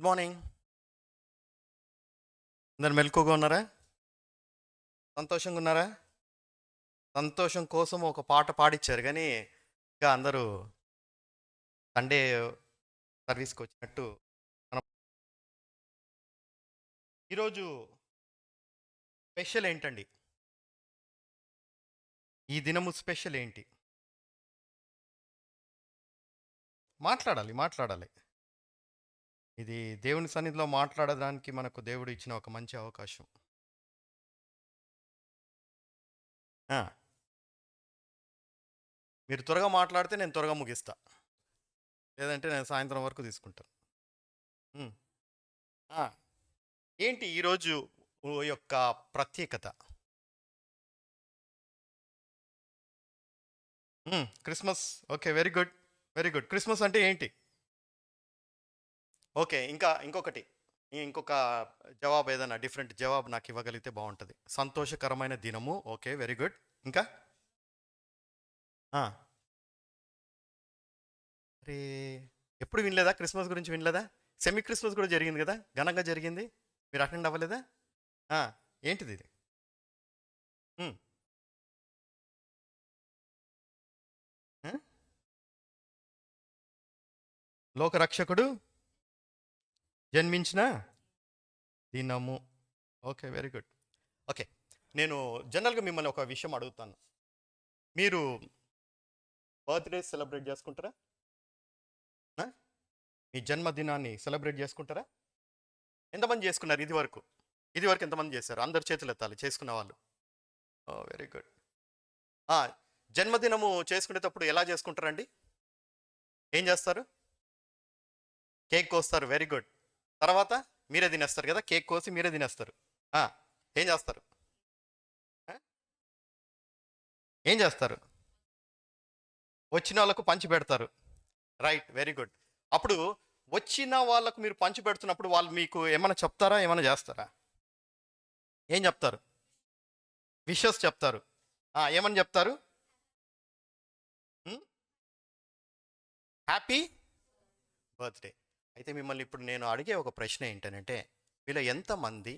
Good morning. అందరు మెలకుగా ఉన్నారా? సంతోషంగా ఉన్నారా? సంతోషం కోసం ఒక పాట పాడిచ్చారు కానీ ఇంకా అందరూ సండే సర్వీస్కి వచ్చినట్టు మనం ఈరోజు స్పెషల్ ఏంటండి? ఈ దినము స్పెషల్ ఏంటి? మాట్లాడాలి. ఇది దేవుని సన్నిధిలో మాట్లాడడానికి మనకు దేవుడు ఇచ్చిన ఒక మంచి అవకాశం. ఆ, మీరు త్వరగా మాట్లాడితే నేను త్వరగా ముగిస్తా, లేదంటే నేను సాయంత్రం వరకు తీసుకుంటాను. ఉమ్, ఆ, ఏంటి ఈరోజు యొక్క ప్రత్యేకత? Christmas. Okay, very good. Christmas అంటే ఏంటి? ఓకే, ఇంకొకటి, ఇంకొక జవాబు, ఏదైనా డిఫరెంట్ జవాబు నాకు ఇవ్వగలిగితే బాగుంటుంది. సంతోషకరమైన దినము. Okay, very good. ఇంకా ఆ, అరే, ఎప్పుడు వినలేదా? క్రిస్మస్ గురించి వినలేదా? సెమీ క్రిస్మస్ కూడా జరిగింది కదా, ఘనంగా జరిగింది. మీరు అటెండ్ అవ్వలేదా? ఆ, ఏంటిది ఇది? ఉమ్, ఆ? లోకరక్షకుడు జన్మించిన దినము. Okay, very good. ఓకే, నేను జనరల్గా మిమ్మల్ని ఒక విషయం అడుగుతాను. మీరు బర్త్డే సెలబ్రేట్ చేసుకుంటారా? ఆ? మీ జన్మదినాన్ని సెలబ్రేట్ చేసుకుంటారా? ఎంతమంది చేసుకున్నారు ఇది వరకు ఎంతమంది చేశారు? అందరు చేతులు ఎత్తాలి చేసుకున్న వాళ్ళు. ఓ, వెరీ గుడ్. జన్మదినము చేసుకునేటప్పుడు ఎలా చేసుకుంటారండి? ఏం చేస్తారు? కేక్ కోస్తారు. Very good. తర్వాత మీరే తినేస్తారు కదా, కేక్ కోసి మీరే తినేస్తారు. ఆ, ఏం చేస్తారు? ఆ? ఏం చేస్తారు? వచ్చిన వాళ్ళకు పంచి పెడతారు. Right, very good. అప్పుడు వచ్చిన వాళ్ళకు మీరు పంచి పెడుతున్నప్పుడు వాళ్ళు మీకు ఏమైనా చెప్తారా, ఏమైనా చేస్తారా? ఏం చెప్తారు? విషెస్ చెప్తారు. ఏమని చెప్తారు? Happy birthday. అయితే మిమ్మల్ని ఇప్పుడు నేను అడిగే ఒక ప్రశ్న ఏంటంటే, వీళ్ళ ఎంతమంది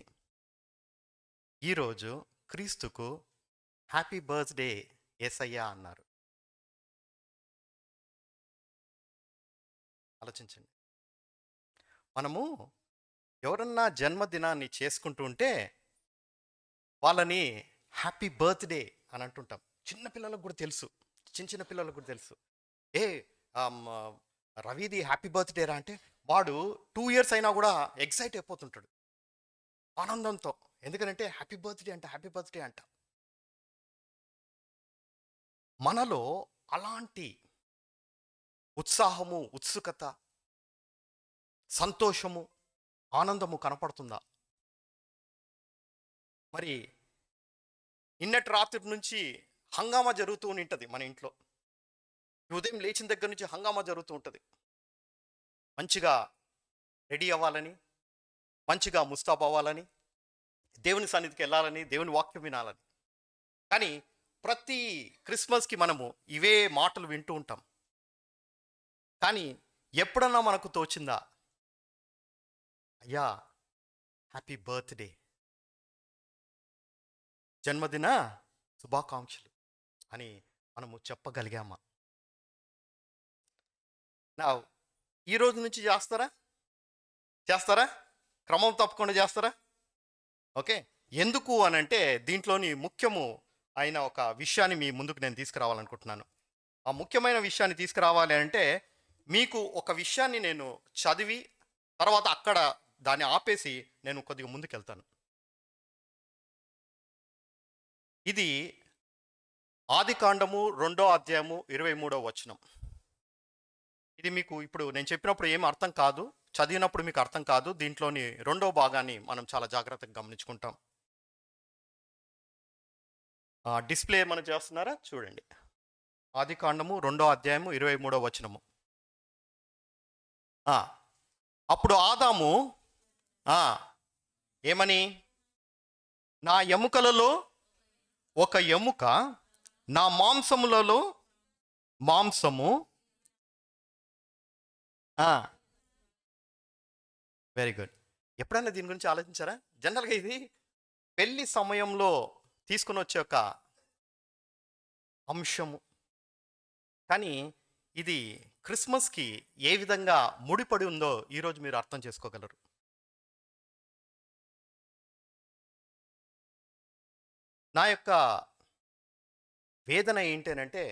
ఈరోజు క్రీస్తుకు హ్యాపీ బర్త్డే యేసయ్యా అన్నారు? ఆలోచించండి. మనము ఎవరన్నా జన్మదినాన్ని చేసుకుంటూ ఉంటే వాళ్ళని హ్యాపీ బర్త్డే అని అంటుంటాం. చిన్న పిల్లలకు కూడా తెలుసు. చిన్న పిల్లలకు కూడా తెలుసు. ఏ ఆమ్, రవిది హ్యాపీ బర్త్డే రా అంటే వాడు 2 ఇయర్స్ అయినా కూడా ఎక్సైట్ అయిపోతుంటాడు ఆనందంతో. ఎందుకంటే హ్యాపీ బర్త్డే అంట. మనలో అలాంటి ఉత్సాహము, ఉత్సుకత, సంతోషము, ఆనందము కనపడుతుందా? మరి నిన్నటి రాత్రి నుంచి హంగామా జరుగుతూ ఉంటుంది మన ఇంట్లో. ఉదయం లేచిన దగ్గర నుంచి హంగామా జరుగుతూ ఉంటుంది. మంచిగా రెడీ అవ్వాలని, మంచిగా ముస్తాబ్ అవ్వాలని, దేవుని సన్నిధికి వెళ్ళాలని, దేవుని వాక్యం వినాలని. కానీ ప్రతి క్రిస్మస్కి మనము ఇవే మాటలు వింటూ ఉంటాం. కానీ ఎప్పుడన్నా మనకు తోచిందా, అయ్యా హ్యాపీ బర్త్డే, జన్మదిన శుభాకాంక్షలు అని మనము చెప్పగలిగామా? నా ఈ రోజు నుంచి చేస్తారా? క్రమం తప్పకుండా చేస్తారా? ఓకే, ఎందుకు అని అంటే దీంట్లోని ముఖ్యము అయిన ఒక విషయాన్ని మీ ముందుకు నేను తీసుకురావాలనుకుంటున్నాను. ఆ ముఖ్యమైన విషయాన్ని తీసుకురావాలి అంటే మీకు ఒక విషయాన్ని నేను చదివి తర్వాత అక్కడ దాన్ని ఆపేసి నేను కొద్దిగా ముందుకెళ్తాను. ఇది ఆదికాండము 2వ అధ్యాయము 23వ వచనం. ఇది మీకు ఇప్పుడు నేను చెప్పినప్పుడు ఏం అర్థం కాదు, చదివినప్పుడు మీకు అర్థం కాదు. దీంట్లోని 2వ భాగాన్ని మనం చాలా జాగ్రత్తగా గమనించుకుంటాం. డిస్ప్లే మనం చేస్తున్నారా? చూడండి. ఆదికాండము 2వ అధ్యాయము 23వ వచనము. ఆ, అప్పుడు ఆదాము ఆ, ఏమని, నా ఎముకలలో ఒక ఎముక, నా మాంసములలో మాంసము. ఆ, వెరీ గుడ్. ఎప్పుడైనా దీని గురించి ఆలోచించారా? జనరల్‌గా ఇది పెళ్లి సమయంలో తీసుకొని వచ్చే ఒక అంశము. కానీ ఇది క్రిస్మస్‌కి ఏ విధంగా ముడిపడి ఉందో ఈరోజు మీరు అర్థం చేసుకోగలరు. నా యొక్క వేదన ఏంటి అనంటే,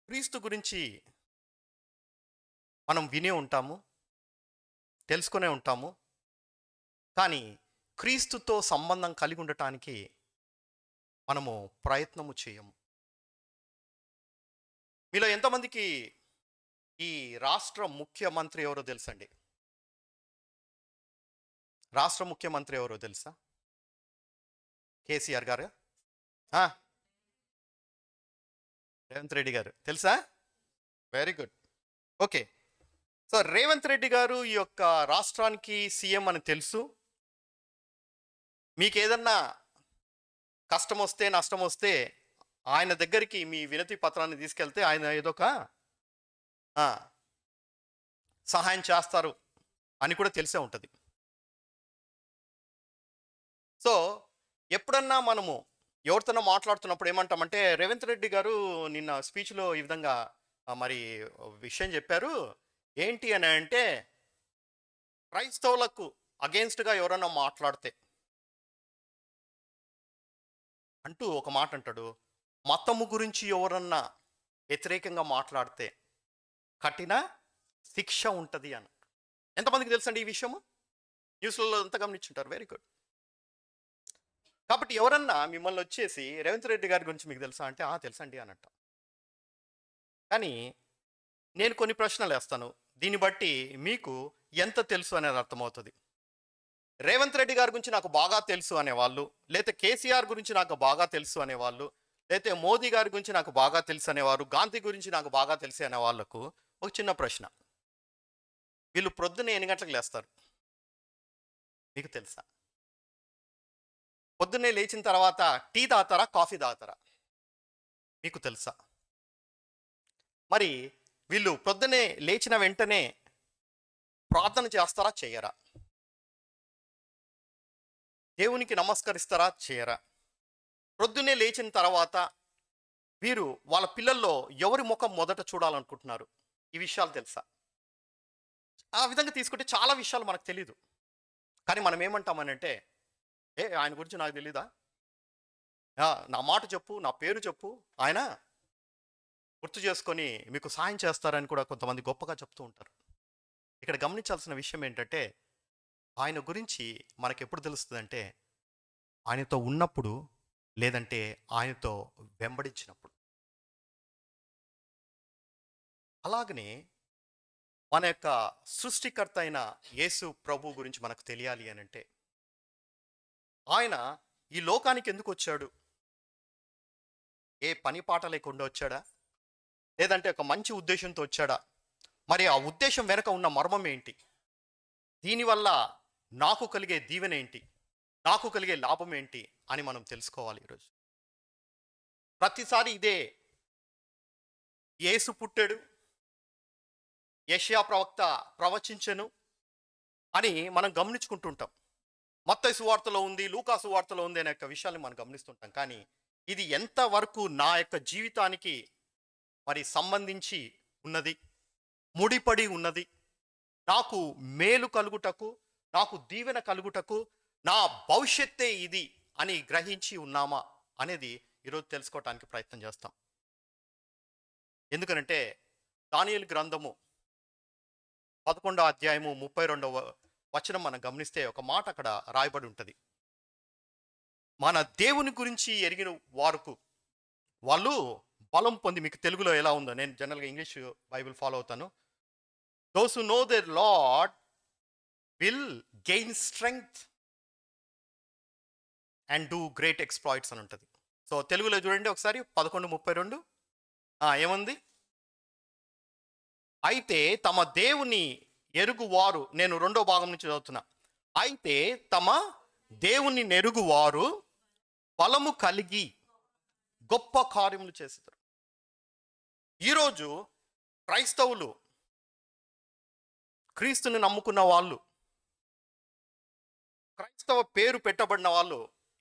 క్రీస్తు గురించి మనం వినే ఉంటాము, తెలుసుకునే ఉంటాము. కానీ క్రీస్తుతో సంబంధం కలిగి ఉండటానికి మనము ప్రయత్నము చేయము. మీలో ఎంతమందికి ఈ రాష్ట్ర ముఖ్యమంత్రి ఎవరో తెలుసండి? రాష్ట్ర ముఖ్యమంత్రి ఎవరో తెలుసా? కేసీఆర్ గారు. ఆ! రేవంత్ రెడ్డి గారు. తెలుసా? Very good. Okay. So, Revanth Reddy గారు ఈ యొక్క రాష్ట్రానికి సీఎం అని తెలుసు. మీకేదన్నా కష్టమొస్తే, నష్టమొస్తే ఆయన దగ్గరికి మీ వినతి పత్రాన్ని తీసుకెళ్తే ఆయన ఏదో ఒక ఆ! సహాయం చేస్తారు అని కూడా తెలిసే ఉంటది. సో, ఎప్పుడన్నా మనము ఎవరితోనో మాట్లాడుతున్నప్పుడు ఏమంటామంటే, రేవంత్ రెడ్డి గారు నిన్న స్పీచ్‌లో ఈ విధంగా మరి విషయం చెప్పారు. ఏంటి అని అంటే, క్రైస్తవులకు అగెయిన్స్ట్‌గా ఎవరన్నా మాట్లాడితే అంటూ ఒక మాట అంటాడు. మతము గురించి ఎవరన్నా వ్యతిరేకంగా మాట్లాడితే కఠిన శిక్ష ఉంటది అని. ఎంతమందికి తెలుసండి ఈ విషయము? న్యూస్‌లలో అంతా గమనించుంటారు. Very good. కాబట్టి ఎవరన్నా మిమ్మల్ని వచ్చేసి రేవంత్ రెడ్డి గారి గురించి మీకు తెలుసా అంటే, "ఆ! తెలుసండి" అని అంటాం. కానీ నేను కొన్ని ప్రశ్నలేస్తాను. దీన్ని బట్టి మీకు ఎంత తెలుసు అనేది అర్థమవుతది. రేవంత్ రెడ్డి గారి గురించి నాకు బాగా తెలుసు అనేవాళ్ళు, లేతే కేసీఆర్ గురించి నాకు బాగా తెలుసు అనేవాళ్ళు, లేతే మోదీ గారి గురించి నాకు బాగా తెలుసు అనేవారు, గాంధీ గురించి నాకు బాగా తెలుసు అనే వాళ్ళకు ఒక చిన్న ప్రశ్న. వీళ్ళు ప్రొద్దున్నే ఎన్ని గంటలకు లేస్తారు? మీకు తెలుసా? పొద్దున్నే లేచిన తర్వాత టీ తాగుతారా? కాఫీ తాగుతారా? మీకు తెలుసా? మరి వీళ్ళు పొద్దున్నే లేచిన వెంటనే ప్రార్థన చేస్తారా? చెయ్యరా? దేవునికి నమస్కరిస్తారా? చేయరా? ప్రొద్దున్నే లేచిన తర్వాత వీరు వాళ్ళ పిల్లల్లో ఎవరి ముఖం మొదట చూడాలనుకుంటున్నారు? ఈ విషయాలు తెలుసా? ఆ విధంగా తీసుకుంటే చాలా విషయాలు మనకు తెలీదు. కానీ మనం ఏమంటామనంటే, ఆయన గురించి నాకు తెలీదా? నా మాట చెప్పు, నా పేరు చెప్పు. ఆయన గుర్తు చేసుకొని మీకు సహాయం చేస్తారని కూడా కొంతమంది గొప్పగా చెప్తూ ఉంటారు. ఇక్కడ గమనించాల్సిన విషయం ఏంటంటే, ఆయన గురించి మనకెప్పుడు తెలుస్తదంటే, ఆయనతో ఉన్నప్పుడు, లేదంటే ఆయనతో వెంబడించినప్పుడు. అలాగనే మన యొక్క సృష్టికర్త అయిన యేసు ప్రభు గురించి మనకు తెలియాలి అనంటే, ఆయన ఈ లోకానికి ఎందుకొచ్చాడు? ఏ పని పాట లేకుండా వచ్చాడా? లేదంటే ఒక మంచి ఉద్దేశంతో వచ్చాడా? మరి ఆ ఉద్దేశం వెనక ఉన్న మర్మం ఏంటి? దీనివల్ల నాకు కలిగే దీవెన ఏంటి? నాకు కలిగే లాభం ఏంటి? అని మనం తెలుసుకోవాలి ఈరోజు. ప్రతిసారి ఇదే, యేసు పుట్టాడు, యెషయా ప్రవక్త ప్రవచించెను అని మనం గమనించుకుంటుంటాం. మత్తయి సువార్తలో ఉంది, లూకా సువార్తలో ఉంది అనే యొక్క విషయాన్ని మనం గమనిస్తుంటాం. కానీ ఇది ఎంతవరకు నా యొక్క జీవితానికి మరి సంబంధించి ఉన్నది, ముడిపడి ఉన్నది, నాకు మేలు కలుగుటకు, నాకు దీవెన కలుగుటకు, నా భవిష్యత్తే ఇది అని గ్రహించి ఉన్నామా అనేది ఈరోజు తెలుసుకోవటానికి ప్రయత్నం చేస్తాం. ఎందుకనంటే దానియేలు గ్రంథము 11వ అధ్యాయము 32వ వచనం మనం గమనిస్తే ఒక మాట అక్కడ రాయబడి ఉంటుంది. మన దేవుని గురించి ఎరిగిన వాళ్ళు బలం పొంది, మీకు తెలుగులో ఎలా ఉందో, నేను జనరల్గా ఇంగ్లీష్ బైబిల్ ఫాలో అవుతాను. Those who know their Lord will gain strength and do great exploits అని ఉంటుంది. సో తెలుగులో చూడండి ఒకసారి 11:32. ఏముంది? అయితే తమ దేవుని ఎరుగువారు, నేను రెండో భాగం నుంచి చదువుతున్నా. అయితే తమ దేవుని నెరుగువారు బలము కలిగి గొప్ప కార్యములు చేస్తారు. ఈరోజు క్రైస్తవులు క్రీస్తుని నమ్ముకున్న వాళ్ళు, క్రైస్తవ పేరు పెట్టబడిన వాళ్ళు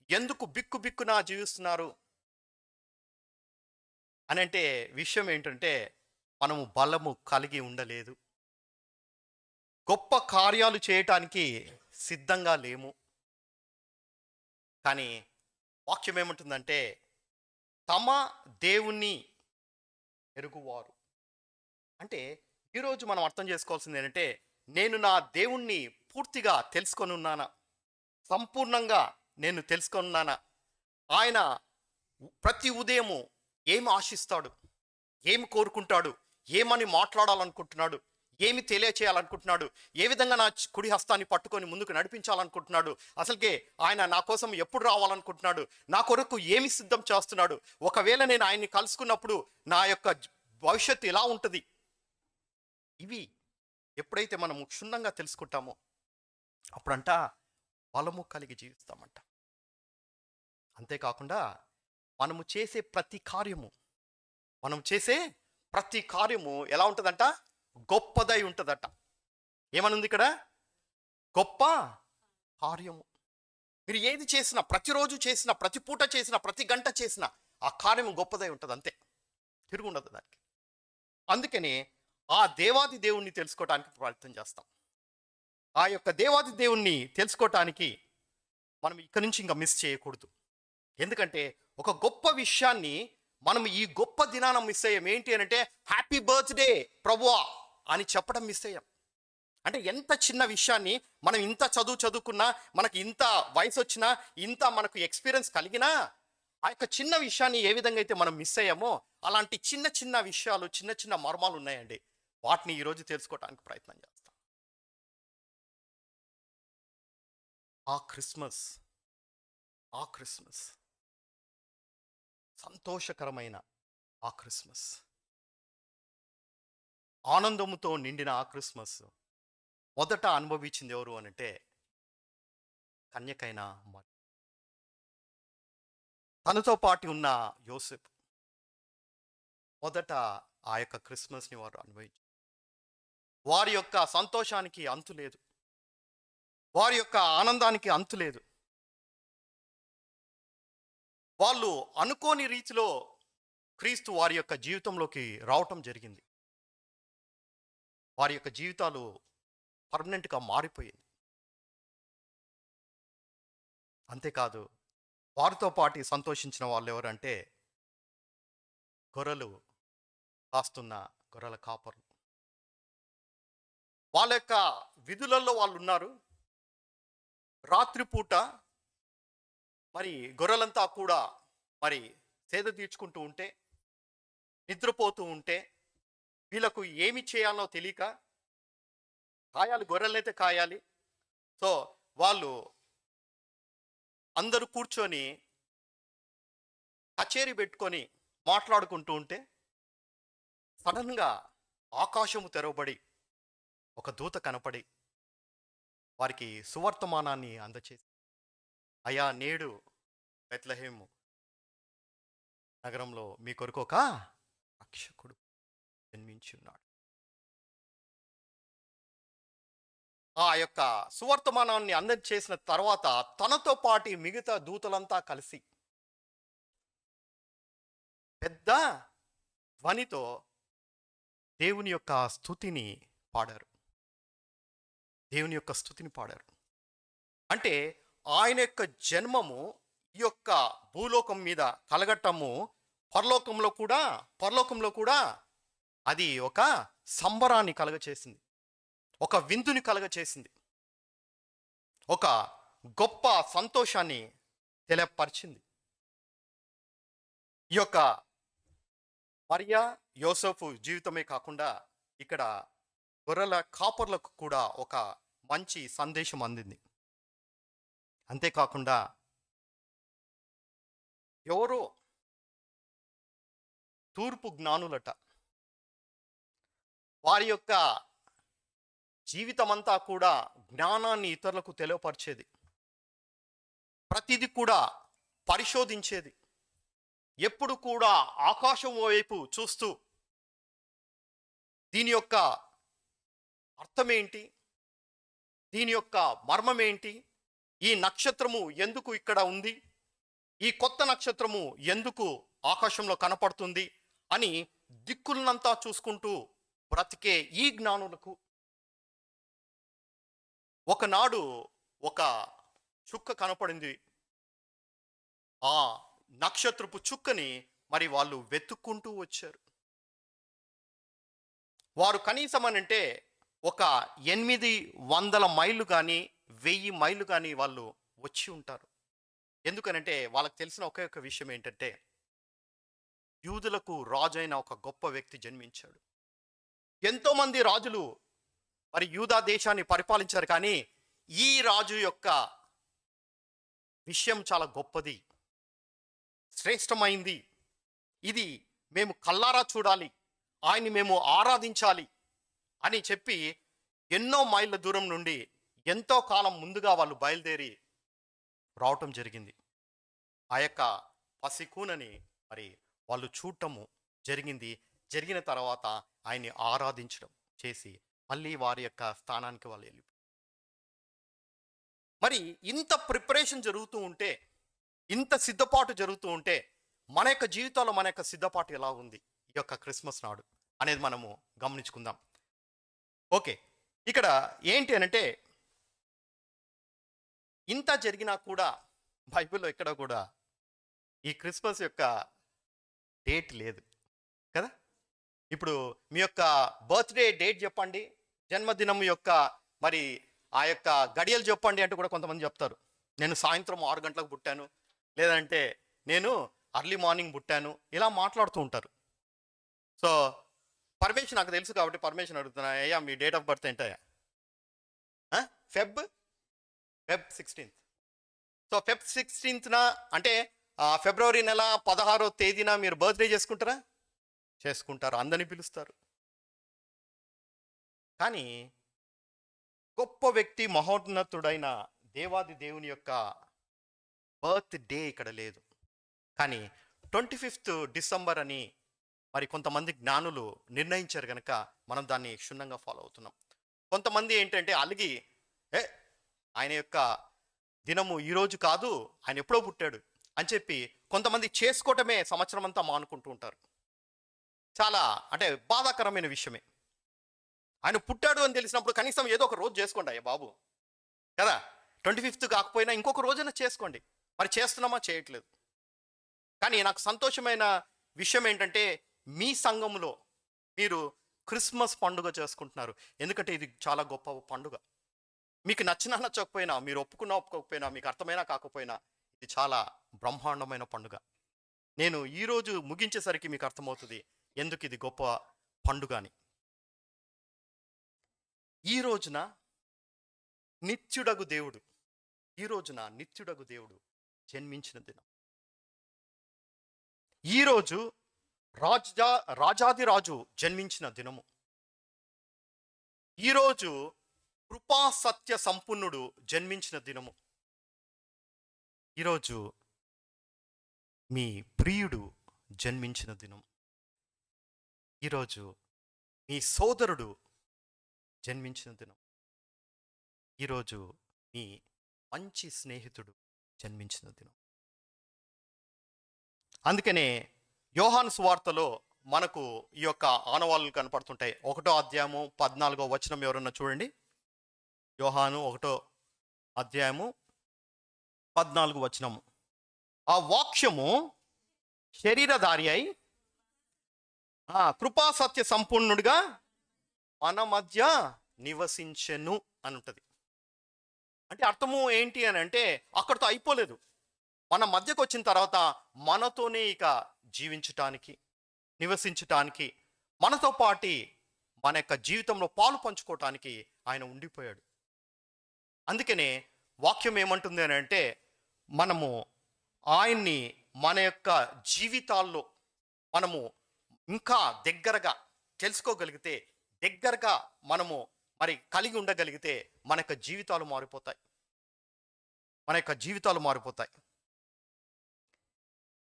ఎందుకు బిక్కు బిక్కున జీవిస్తున్నారు అని అంటే విషయం ఏంటంటే మనము బలము కలిగి ఉండలేదు, గొప్ప కార్యాలు చేయటానికి సిద్ధంగా లేము. కానీ వాక్యం ఏమంటుందంటే తమ దేవుణ్ణి ఎరుగువారు అంటే ఈరోజు మనం అర్థం చేసుకోవాల్సింది ఏంటంటే నేను నా దేవుణ్ణి పూర్తిగా తెలుసుకొని ఉన్నానా, సంపూర్ణంగా నేను తెలుసుకొని ఉన్నానా, ఆయన ప్రతి ఉదయము ఏమి ఆశిస్తాడు, ఏమి కోరుకుంటాడు, ఏమని మాట్లాడాలనుకుంటున్నాడు, ఏమి తెలియచేయాలనుకుంటున్నాడు, ఏ విధంగా నా కుడి హస్తాన్ని పట్టుకొని ముందుకు నడిపించాలనుకుంటున్నాడు, అసలుకే ఆయన నా కోసం ఎప్పుడు రావాలనుకుంటున్నాడు, నా కొరకు ఏమి సిద్ధం చేస్తున్నాడు, ఒకవేళ నేను ఆయన్ని కలుసుకున్నప్పుడు నా యొక్క భవిష్యత్తు ఎలా ఉంటుంది, ఇవి ఎప్పుడైతే మనము క్షుణ్ణంగా తెలుసుకుంటామో అప్పుడంట బలము కలిగి జీవిస్తామంట. అంతేకాకుండా మనము చేసే ప్రతి కార్యము ఎలా ఉంటుందంట, గొప్పదై ఉంటుందట. ఏమనుంది ఇక్కడ, గొప్ప కార్యము. మీరు ఏది చేసినా, ప్రతిరోజు చేసినా, ప్రతి పూట చేసినా, ప్రతి గంట చేసినా ఆ కార్యము గొప్పదై ఉంటుంది, అంతే, తిరుగు ఉండదు దానికి. అందుకని ఆ దేవాది దేవుణ్ణి తెలుసుకోవటానికి ప్రయత్నం చేస్తాం. ఆ యొక్క దేవాది దేవుణ్ణి తెలుసుకోవటానికి మనం ఇక్కడి నుంచి ఇంకా మిస్ చేయకూడదు. ఎందుకంటే ఒక గొప్ప విషయాన్ని మనం ఈ గొప్ప దినాన మిస్ అయ్యాం. ఏంటి అని అంటే హ్యాపీ బర్త్డే ప్రభువా అని చెప్పడం మిస్ అయ్యాం. అంటే ఎంత చిన్న విషయాన్ని మనం ఇంత చదువుకున్నా, మనకి ఇంత వయసు వచ్చినా, ఇంత మనకు ఎక్స్పీరియన్స్ కలిగినా, ఆ యొక్క చిన్న విషయాన్ని ఏ విధంగా అయితే మనం మిస్ అయ్యామో అలాంటి చిన్న చిన్న విషయాలు, చిన్న చిన్న మర్మాలు ఉన్నాయండి. వాటిని ఈరోజు తెలుసుకోవడానికి ప్రయత్నం చేస్తాం. ఆ క్రిస్మస్ సంతోషకరమైన ఆ క్రిస్మస్, ఆనందముతో నిండిన ఆ క్రిస్మస్ మొదట అనుభవించింది ఎవరు అనంటే కన్యకైన మరి, తనతో పాటు ఉన్న యోసేపు మొదట ఆ యొక్క క్రిస్మస్ని వారు అనుభవించారు. వారి యొక్క సంతోషానికి అంతు లేదు, వారి యొక్క ఆనందానికి అంతు లేదు. వాళ్ళు అనుకోని రీతిలో క్రీస్తు వారి యొక్క జీవితంలోకి రావటం జరిగింది. వారి యొక్క జీవితాలు పర్మనెంట్గా మారిపోయింది. అంతేకాదు, వారితో పాటు సంతోషించిన వాళ్ళు ఎవరంటే గొర్రెలు కాస్తున్న గొర్రెల కాపర్లు. వాళ్ళ యొక్క విధులలో వాళ్ళు ఉన్నారు. రాత్రిపూట మరి గొర్రెలంతా కూడా మరి సేద తీర్చుకుంటూ ఉంటే, నిద్రపోతూ ఉంటే, వీళ్ళకు ఏమి చేయాలో తెలియక, కాయాలి, గొర్రెలనైతే కాయాలి. సో వాళ్ళు అందరూ కూర్చొని కచేరీ పెట్టుకొని మాట్లాడుకుంటూ ఉంటే సడన్గా ఆకాశము తెరవబడి ఒక దూత కనపడి వారికి సువర్తమానాన్ని అందచేసి, అయ్యా నేడు బెత్లెహేము నగరంలో మీ కొరకు ఒక రక్షకుడు జన్మించి ఉన్నాడు. ఆ యొక్క సువర్తమానాన్ని అందచేసిన తర్వాత తనతో పాటు మిగతా దూతలంతా కలిసి పెద్ద ధ్వనితో దేవుని యొక్క స్తుతిని పాడారు. అంటే ఆయన యొక్క జన్మము ఈ యొక్క భూలోకం మీద కలగటము పరలోకంలో కూడా అది ఒక సంబరాన్ని కలగచేసింది, ఒక విందుని కలగచేసింది, ఒక గొప్ప సంతోషాన్ని తెలియపరిచింది. ఈ యొక్క మరియా యోసేపు జీవితమే కాకుండా ఇక్కడ గొర్రెల కాపర్లకు కూడా ఒక మంచి సందేశం అందింది. అంతేకాకుండా ఎవరో తూర్పు జ్ఞానులట, వారి యొక్క జీవితమంతా కూడా జ్ఞానాన్ని ఇతరులకు తెలియపరిచేది, ప్రతిదీ కూడా పరిశోధించేది, ఎప్పుడు కూడా ఆకాశం వైపు చూస్తూ దీని యొక్క అర్థం ఏంటి, దీని యొక్క మర్మం ఏంటి, ఈ నక్షత్రము ఎందుకు ఇక్కడ ఉంది, ఈ కొత్త నక్షత్రము ఎందుకు ఆకాశంలో కనపడుతుంది అని దిక్కులనంతా చూసుకుంటూ బ్రతికే ఈ జ్ఞానులకు ఒకనాడు ఒక చుక్క కనపడింది. ఆ నక్షత్రపు చుక్కని మరి వాళ్ళు వెతుక్కుంటూ వచ్చారు. వారు కనీసం అనంటే ఒక 800 మైళ్ళు కానీ 1000 మైళ్ళు కానీ వాళ్ళు వచ్చి ఉంటారు. ఎందుకనంటే వాళ్ళకి తెలిసిన ఒకే ఒక విషయం ఏంటంటే యూదులకు రాజు అయిన ఒక గొప్ప వ్యక్తి జన్మించాడు. ఎంతోమంది రాజులు మరి యూదా దేశాన్ని పరిపాలించారు, కానీ ఈ రాజు యొక్క విషయం చాలా గొప్పది, శ్రేష్టమైంది, ఇది మేము కల్లారా చూడాలి, ఆయన్ని మేము ఆరాధించాలి అని చెప్పి ఎన్నో మైళ్ళ దూరం నుండి ఎంతో కాలం ముందుగా వాళ్ళు బయలుదేరి రావటం జరిగింది. ఆ యొక్క పసికూనని మరి వాళ్ళు చూడటము జరిగింది. జరిగిన తర్వాత ఆయన్ని ఆరాధించడం చేసి మళ్ళీ వారి యొక్క స్థానానికి వాళ్ళు వెళ్ళి, మరి ఇంత ప్రిపరేషన్ జరుగుతూ ఉంటే, ఇంత సిద్ధపాటు జరుగుతూ ఉంటే మన యొక్క జీవితంలో మన యొక్క సిద్ధపాటు ఎలా ఉంది ఈ యొక్క క్రిస్మస్ నాడు అనేది మనము గమనించుకుందాం. ఓకే, ఇక్కడ ఏంటి అనంటే ఇంత జరిగినా కూడా బైబిల్లో ఎక్కడ కూడా ఈ క్రిస్మస్ యొక్క డేట్ లేదు కదా. ఇప్పుడు మీ యొక్క బర్త్డే డేట్ చెప్పండి, జన్మదినం యొక్క మరి ఆ యొక్క గడియలు చెప్పండి అంటే కూడా కొంతమంది చెప్తారు, నేను సాయంత్రం 6 గంటలకు పుట్టాను, లేదంటే నేను అర్లీ మార్నింగ్ పుట్టాను, ఇలా మాట్లాడుతూ ఉంటారు. సో పర్మిషన్ నాకు తెలుసు కాబట్టి పర్మిషన్ అడుగుతున్నా, అయ్యా మీ డేట్ ఆఫ్ బర్త్ ఏంటయ్యా? ఫెబ్ 16. సో ఫెబ్ 16న అంటే ఫిబ్రవరి నెల 16వ తేదీన మీరు బర్త్డే చేసుకుంటారా? చేసుకుంటారు, అందరిని పిలుస్తారు. కానీ గొప్ప వ్యక్తి మహోన్నతుడైన దేవాది దేవుని యొక్క బర్త్ డే ఇక్కడ లేదు. కానీ 25th డిసెంబర్ అని మరి కొంతమంది జ్ఞానులు నిర్ణయించారు కనుక మనం దాన్ని క్షుణ్ణంగా ఫాలో అవుతున్నాం. కొంతమంది ఏంటంటే అలిగి ఆయన యొక్క దినము ఈరోజు కాదు, ఆయన ఎప్పుడో పుట్టాడు అని చెప్పి కొంతమంది చేసుకోవటమే సంవత్సరం అంతా మానుకుంటూ ఉంటారు. చాలా అంటే బాధాకరమైన విషయమే. ఆయన పుట్టాడు అని తెలిసినప్పుడు కనీసం ఏదో ఒక రోజు చేసుకోండి అయ్యా బాబు కదా. 25th కాకపోయినా ఇంకొక రోజైనా చేసుకోండి. మరి చేస్తున్నామా? చేయట్లేదు. కానీ నాకు సంతోషమైన విషయం ఏంటంటే మీ సంఘంలో మీరు క్రిస్మస్ పండుగ చేసుకుంటున్నారు. ఎందుకంటే ఇది చాలా గొప్ప పండుగ. మీకు నచ్చినా నచ్చకపోయినా, మీరు ఒప్పుకున్నా ఒప్పుకోకపోయినా, మీకు అర్థమైనా కాకపోయినా, ఇది చాలా బ్రహ్మాండమైన పండుగ. నేను ఈరోజు ముగించేసరికి మీకు అర్థమవుతుంది ఎందుకు ఇది గొప్ప పండుగ అని. ఈ రోజున నిత్యుడగు దేవుడు జన్మించిన దినం. ఈరోజు రాజాదిరాజు జన్మించిన దినము. ఈరోజు కృపా సత్య సంపన్నుడు జన్మించిన దినము. ఈరోజు మీ ప్రియుడు జన్మించిన దినం. ఈరోజు మీ సోదరుడు జన్మించిన దినం. ఈరోజు మీ మంచి స్నేహితుడు జన్మించిన దినం. అందుకనే యోహాను సువార్తలో మనకు ఈ యొక్క ఆనవాళ్ళు కనపడుతుంటాయి. 1వ అధ్యాయము 14వ వచనం ఎవరన్నా చూడండి. యోహాను 1వ అధ్యాయము 14వ వచనము. ఆ వాక్యము శరీరధారి అయి కృపా సత్య సంపూర్ణుడిగా మన మధ్య నివసించెను అని ఉంటుంది. అంటే అర్థము ఏంటి అని అంటే అక్కడితో అయిపోలేదు. మన మధ్యకు వచ్చిన తర్వాత మనతోనే ఇక జీవించటానికి, నివసించటానికి, మనతో పాటి మన యొక్క జీవితంలో పాలు పంచుకోవటానికి ఆయన ఉండిపోయాడు. అందుకనే వాక్యం ఏమంటుంది అని అంటే మనము ఆయన్ని మన యొక్క జీవితాల్లో మనము ఇంకా దగ్గరగా తెలుసుకోగలిగితే, దగ్గరగా మనము మరి కలిగి ఉండగలిగితే మన యొక్క జీవితాలు మారిపోతాయి.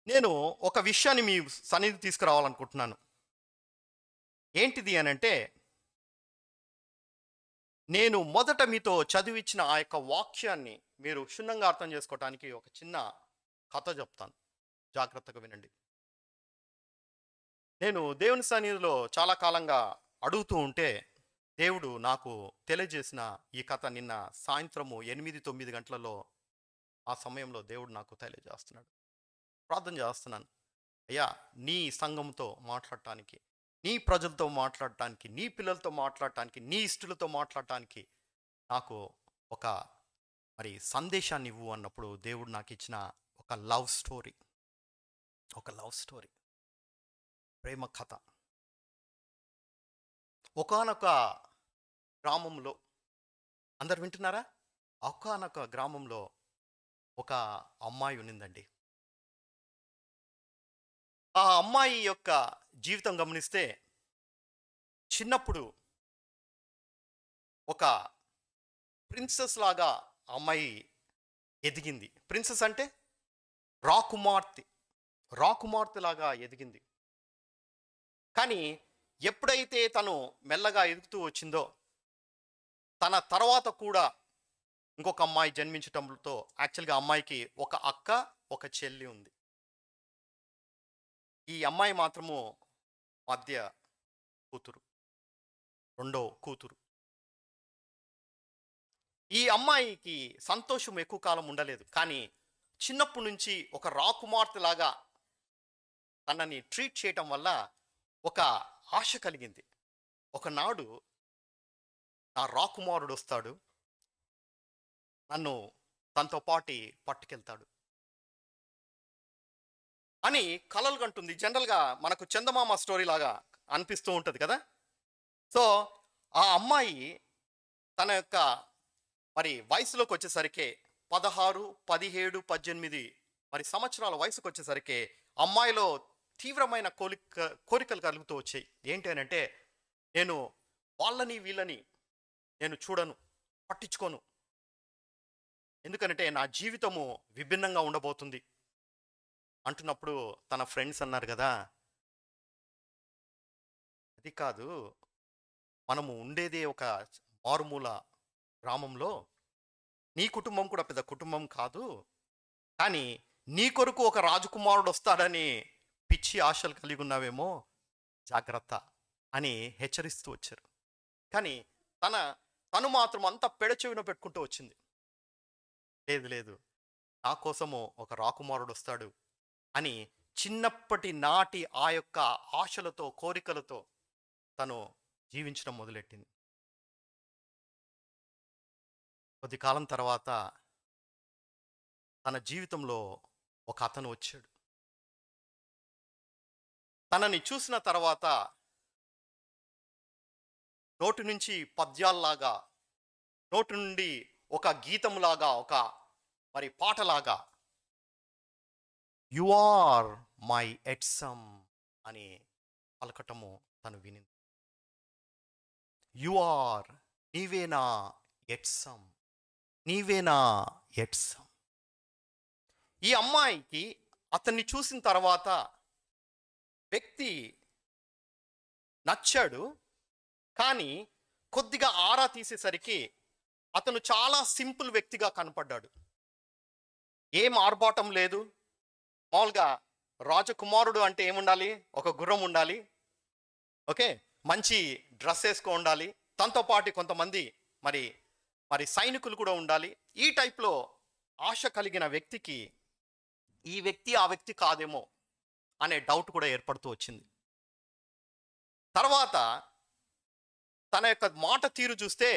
నేను ఒక విషయాన్ని మీ సన్నిధి తీసుకురావాలనుకుంటున్నాను. ఏంటిది అని అంటే నేను మొదట మీతో చదివించిన ఆ యొక్క వాక్యాన్ని మీరు క్షుణ్ణంగా అర్థం చేసుకోవటానికి ఒక చిన్న కథ చెప్తాను. జాగ్రత్తగా వినండి. నేను దేవుని సన్నిధిలో చాలా కాలంగా అడుగుతూ ఉంటే, దేవుడు నాకు తెలియజేసిన ఈ కథ నిన్న సాయంత్రము 8, 9 గంటలలో ఆ సమయంలో దేవుడు నాకు తెలియజేస్తున్నాడు. ప్రార్థన చేస్తున్నాను. అయ్యా, నీ సంఘంతో మాట్లాడటానికి, నీ ప్రజలతో మాట్లాడటానికి, నీ పిల్లలతో మాట్లాడటానికి, నీ ఇష్టలతో మాట్లాడటానికి నాకు ఒక సందేశాన్ని ఇవ్వు అన్నప్పుడు దేవుడు నాకు ఇచ్చిన ఒక లవ్ స్టోరీ, ఒక లవ్ స్టోరీ, ప్రేమ కథ. ఒకానొక గ్రామంలో, అందరు వింటున్నారా? ఒకానొక గ్రామంలో ఒక అమ్మాయి ఉన్నిందండి. ఆ అమ్మాయి యొక్క జీవితం గమనిస్తే, చిన్నప్పుడు ఒక ప్రిన్సెస్ లాగా ఆ అమ్మాయి ఎదిగింది. ప్రిన్సెస్ అంటే రాకుమార్తె, రాకుమార్తె లాగా ఎదిగింది. కానీ ఎప్పుడైతే తను మెల్లగా ఎదుగుతూ వచ్చిందో, తన తర్వాత కూడా ఇంకొక అమ్మాయి జన్మించటంతో, యాక్చువల్గా అమ్మాయికి ఒక అక్క, ఒక చెల్లి ఉంది. ఈ అమ్మాయి మాత్రము మధ్య కూతురు, రెండో కూతురు. ఈ అమ్మాయికి సంతోషం ఎక్కువ కాలం ఉండలేదు. కానీ చిన్నప్పటి నుంచి ఒక రాకుమార్తె లాగా తనని ట్రీట్ చేయటం వల్ల ఒక ఆశ కలిగింది. ఒకనాడు నా రాకుమారుడు వస్తాడు, నన్ను తనతో పాటి పట్టుకెళ్తాడు అని కలలు కంటుంది. జనరల్గా మనకు చందమామ స్టోరీ లాగా అనిపిస్తూ ఉంటుంది కదా. సో ఆ అమ్మాయి తన యొక్క వయసులోకి వచ్చేసరికి 16, 17, 18 సంవత్సరాల వయసుకు వచ్చేసరికి అమ్మాయిలో తీవ్రమైన కోరికలు కలుగుతూ వచ్చాయి. ఏంటి అని అంటే, నేను వాళ్ళని వీళ్ళని నేను చూడను, పట్టించుకోను. ఎందుకంటే నా జీవితము విభిన్నంగా ఉండబోతుంది అంటున్నప్పుడు తన ఫ్రెండ్స్ అన్నారు కదా, అది కాదు, మనము ఉండేదే ఒక మారుమూల గ్రామంలో, నీ కుటుంబం కూడా పెద్ద కుటుంబం కాదు, కానీ నీ కొరకు ఒక రాజకుమారుడు వస్తాడని పిచ్చి ఆశలు కలిగి ఉన్నావేమో, జాగ్రత్త అని హెచ్చరిస్తూ వచ్చారు. కానీ తను మాత్రం అంతా పెడచెవిన పెట్టుకుంటూ వచ్చింది. లేదు లేదు, నా కోసము ఒక రాకుమారుడు వస్తాడు అని చిన్నప్పటి నాటి ఆ యొక్క ఆశలతో, కోరికలతో తను జీవించడం మొదలెట్టింది. కొద్ది కాలం తర్వాత తన జీవితంలో ఒక అతను వచ్చాడు. తనని చూసిన తర్వాత నోటి నుంచి పద్యాల్లాగా, నోటి నుండి ఒక గీతంలాగా, ఒక పాటలాగా, యు ఆర్ మై ఎట్సమ్ అని పలకటము తను వినింది. యు ఆర్, నీవేనా ఎట్సమ్, నీవేనా ఎట్సమ్. ఈ అమ్మాయికి అతన్ని చూసిన తర్వాత వ్యక్తి నచ్చాడు. కానీ కొద్దిగా ఆరా తీసేసరికి అతను చాలా సింపుల్ వ్యక్తిగా కనపడ్డాడు. ఏం ఆర్భాటం లేదు. మామూలుగా రాజకుమారుడు అంటే ఏముండాలి? ఒక గుర్రం ఉండాలి, ఓకే, మంచి డ్రెస్ వేసుకో ఉండాలి, తనతో పాటు కొంతమంది సైనికులు కూడా ఉండాలి. ఈ టైప్లో ఆశ కలిగిన వ్యక్తికి ఈ వ్యక్తి ఆ వ్యక్తి కాదేమో అనే డౌట్ కూడా ఏర్పడుతూ వచ్చింది. తర్వాత తన యొక్క మాట తీరు చూస్తే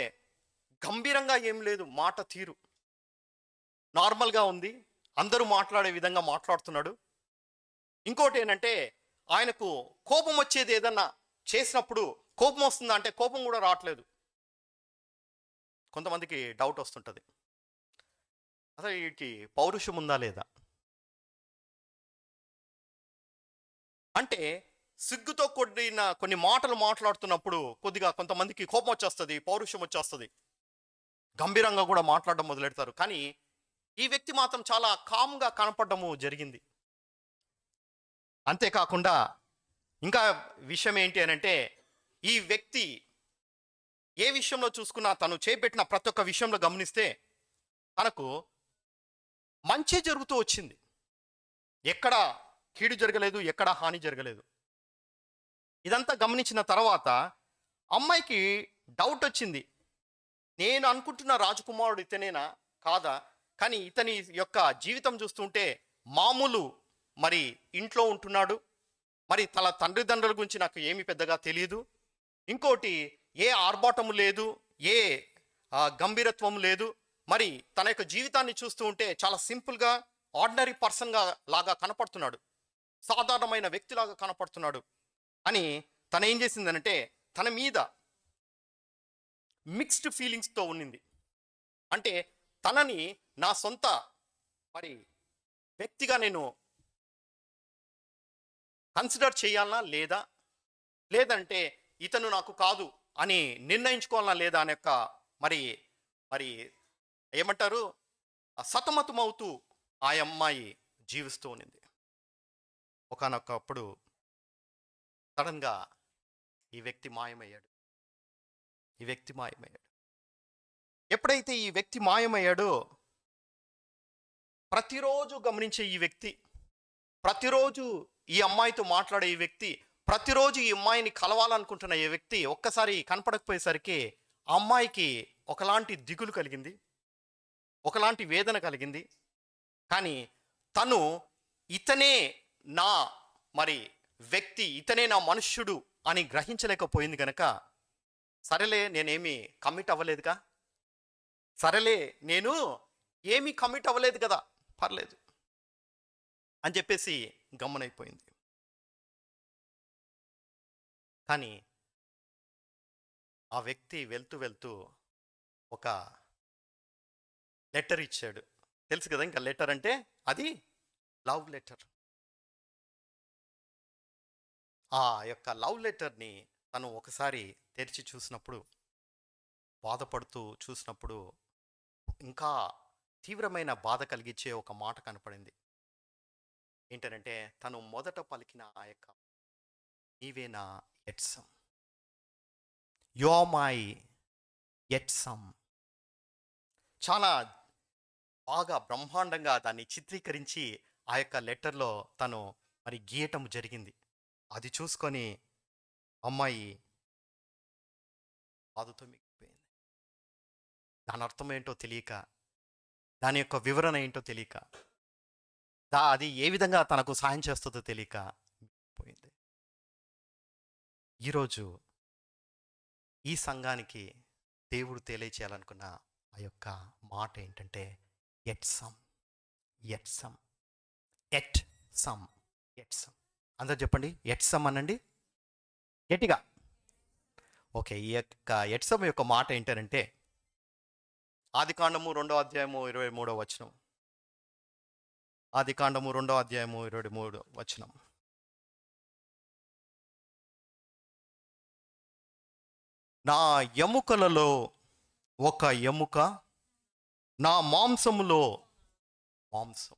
గంభీరంగా ఏం లేదు, మాట తీరు నార్మల్గా ఉంది, అందరూ మాట్లాడే విధంగా మాట్లాడుతున్నాడు. ఇంకోటి ఏంటంటే, ఆయనకు కోపం వచ్చేది, ఏదన్నా చేసినప్పుడు కోపం వస్తుందా అంటే కోపం కూడా రావట్లేదు. కొంతమందికి డౌట్ వస్తుంటుంది, అసలు వీటికి పౌరుషం ఉందా లేదా అంటే. సిగ్గుతో కూడిన కొన్ని మాటలు మాట్లాడుతున్నప్పుడు కొద్దిగా కొంతమందికి కోపం వచ్చేస్తుంది, పౌరుషం వచ్చేస్తుంది, గంభీరంగా కూడా మాట్లాడడం మొదలెడతారు. కానీ ఈ వ్యక్తి మాత్రం చాలా కామ్గా కనపడము జరిగింది. అంతేకాకుండా ఇంకా విషయం ఏంటి అని అంటే, ఈ వ్యక్తి ఏ విషయంలో చూసుకున్నా తను చేపెట్టిన ప్రతి ఒక్క విషయంలో గమనిస్తే తనకు మంచి జరుగుతూ వచ్చింది. ఎక్కడ కీడు జరగలేదు, ఎక్కడ హాని జరగలేదు. ఇదంతా గమనించిన తర్వాత అమ్మాయికి డౌట్ వచ్చింది. నేను అనుకుంటున్న రాజకుమారుడు ఇతనేనా కాదా? కానీ ఇతని యొక్క జీవితం చూస్తుంటే మామూలు మరి ఇంట్లో ఉంటున్నాడు. మరి తన తండ్రిదండ్రుల గురించి నాకు ఏమి పెద్దగా తెలియదు. ఇంకోటి ఏ ఆర్భాటము లేదు, ఏ గంభీరత్వం లేదు. మరి తన యొక్క జీవితాన్ని చూస్తూ ఉంటే చాలా సింపుల్గా ఆర్డినరీ పర్సన్గా లాగా కనపడుతున్నాడు, సాధారణమైన వ్యక్తిలాగా కనపడుతున్నాడు అని తను ఏం చేసిందనంటే తన మీద మిక్స్డ్ ఫీలింగ్స్తో ఉన్నింది. అంటే తనని నా సొంత మరి వ్యక్తిగా నేను కన్సిడర్ చేయాలనా లేదా, లేదంటే ఇతను నాకు కాదు అని నిర్ణయించుకోవాలనా లేదా అనే యొక్క మరి మరి ఏమంటారు సతమతమవుతూ ఆ అమ్మాయి జీవిస్తూ ఉన్నింది. ఒకానొకప్పుడు సడన్గా ఈ వ్యక్తి మాయమయ్యాడు. ఈ వ్యక్తి మాయమయ్యాడు. ఎప్పుడైతే ఈ వ్యక్తి మాయమయ్యాడో ప్రతిరోజు గమనించే ఈ వ్యక్తి, ప్రతిరోజు ఈ అమ్మాయితో మాట్లాడే ఈ వ్యక్తి, ప్రతిరోజు ఈ అమ్మాయిని కలవాలనుకుంటున్న ఈ వ్యక్తి ఒక్కసారి కనపడకపోయేసరికి ఆ అమ్మాయికి ఒకలాంటి దిగులు కలిగింది, ఒకలాంటి వేదన కలిగింది. కానీ తను ఇతనే నా మరి వ్యక్తి, ఇతనే నా మనుష్యుడు అని గ్రహించలేకపోయింది కనుక సరేలే నేనేమి కమిట్ అవ్వలేదుగా, సరేలే నేను ఏమీ కమిట్ అవ్వలేదు కదా, పర్లేదు అని చెప్పేసి గమ్మునైపోయింది. కానీ ఆ వ్యక్తి వెళ్తూ వెళ్తూ ఒక లెటర్ ఇచ్చాడు. తెలుసు కదా, ఇంకా లెటర్ అంటే అది లవ్ లెటర్. ఆ యొక్క లవ్ లెటర్ని తను ఒకసారి తెరిచి చూసినప్పుడు, బాధపడుతూ చూసినప్పుడు ఇంకా తీవ్రమైన బాధ కలిగించే ఒక మాట కనపడింది. ఏంటంటే తను మొదట పలికిన ఆ యొక్క నీవే నా ఎట్సం, యు ఆర్ మై ఎట్సం. చాలా బాగా బ్రహ్మాండంగా దాన్ని చిత్రీకరించి ఆ యొక్క లెటర్లో తను మరి గీయటం జరిగింది. అది చూసుకొని అమ్మాయి బాధతో మిగిలిపోయింది. దాని అర్థం ఏంటో తెలియక, దాని యొక్క వివరణ ఏంటో తెలియక, అది ఏ విధంగా తనకు సాయం చేస్తుందో తెలియక పోయింది. ఈరోజు ఈ సంఘానికి దేవుడు తెలియచేయాలనుకున్న ఆ యొక్క మాట ఏంటంటే ఎట్సమ్, ఎట్సమ్, ఎట్ సమ్, ఎట్సమ్. అందరు చెప్పండి ఎట్సమ్ అనండి గట్టిగా. ఓకే, ఈ యొక్క ఎట్సమ్ యొక్క మాట ఏంటంటే ఆదికాండము 2వ అధ్యాయము 23వ వచనం. ఆదికాండము 2వ అధ్యాయము 23వ వచనం. నా ఎముకలలో ఒక ఎముక, నా మాంసములో మాంసం.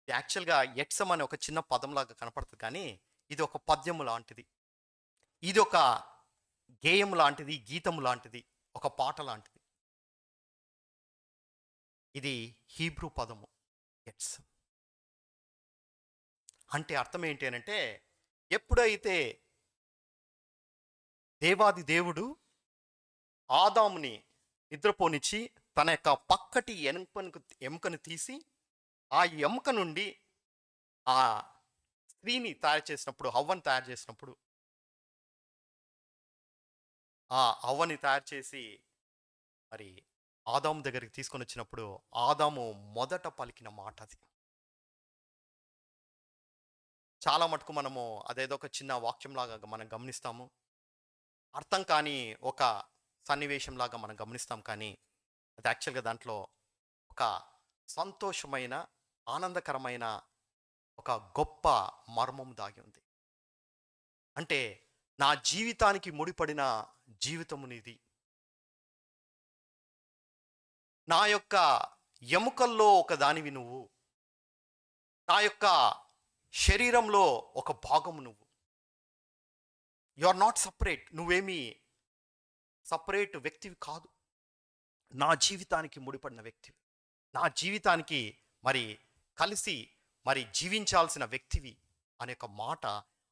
యాక్చువల్గా ఎట్సం అనే ఒక చిన్న పదంలాగా కనపడుతుంది, కానీ ఇది ఒక పద్యము లాంటిది, ఇది ఒక గేయం లాంటిది, గీతము లాంటిది, ఒక పాట లాంటిది. ఇది హీబ్రూ పదము ఎట్సం. అంటే అర్థం ఏంటి అనంటే ఎప్పుడైతే దేవాది దేవుడు ఆదాముని నిద్రపోనిచ్చి తన యొక్క పక్కటి ఎముకను తీసి ఆ ఎముక నుండి ఆ స్త్రీని తయారు చేసినప్పుడు, హవ్వని తయారు చేసినప్పుడు, ఆ హవ్వని తయారు చేసి మరి ఆదాము దగ్గరికి తీసుకొని వచ్చినప్పుడు ఆదాము మొదట పలికిన మాట అది. చాలా మటుకు మనము అదేదో ఒక చిన్న వాక్యంలాగా మనం గమనిస్తాము, అర్థం కాని ఒక సన్నివేశంలాగా మనం గమనిస్తాం. కానీ అది యాక్చువల్గా దాంట్లో ఒక సంతోషమైన, ఆనందకరమైన ఒక గొప్ప మర్మం దాగి ఉంది. అంటే నా జీవితానికి ముడిపడిన జీవితమునిది, నా యొక్క ఎముకల్లో ఒక దానివి నువ్వు, నా యొక్క శరీరంలో ఒక భాగము నువ్వు. You are not separate. నువ్వేమి సపరేట్ వ్యక్తివి కాదు. నా జీవితానికి ముడిపడిన వ్యక్తివి. నా జీవితానికి మరి కలిసి మరి జీవించాల్సిన వ్యక్తివి అనే ఒక మాట